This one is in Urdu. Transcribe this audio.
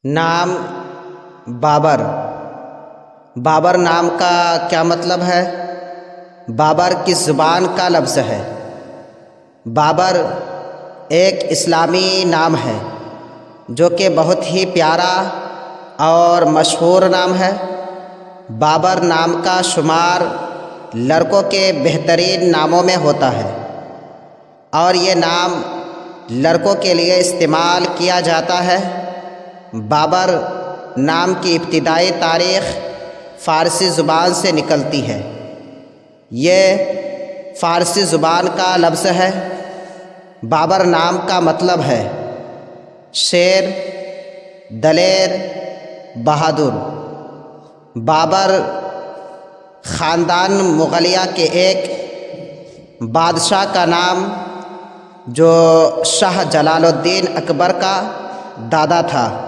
نام بابر۔ بابر نام کا کیا مطلب ہے؟ بابر کس زبان کا لفظ ہے؟ بابر ایک اسلامی نام ہے جو کہ بہت ہی پیارا اور مشہور نام ہے۔ بابر نام کا شمار لڑکوں کے بہترین ناموں میں ہوتا ہے اور یہ نام لڑکوں کے لیے استعمال کیا جاتا ہے۔ بابر نام کی ابتدائی تاریخ فارسی زبان سے نکلتی ہے۔ یہ فارسی زبان کا لفظ ہے۔ بابر نام کا مطلب ہے شیر، دلیر، بہادر۔ بابر خاندان مغلیہ کے ایک بادشاہ کا نام جو شاہ جلال الدین اکبر کا دادا تھا۔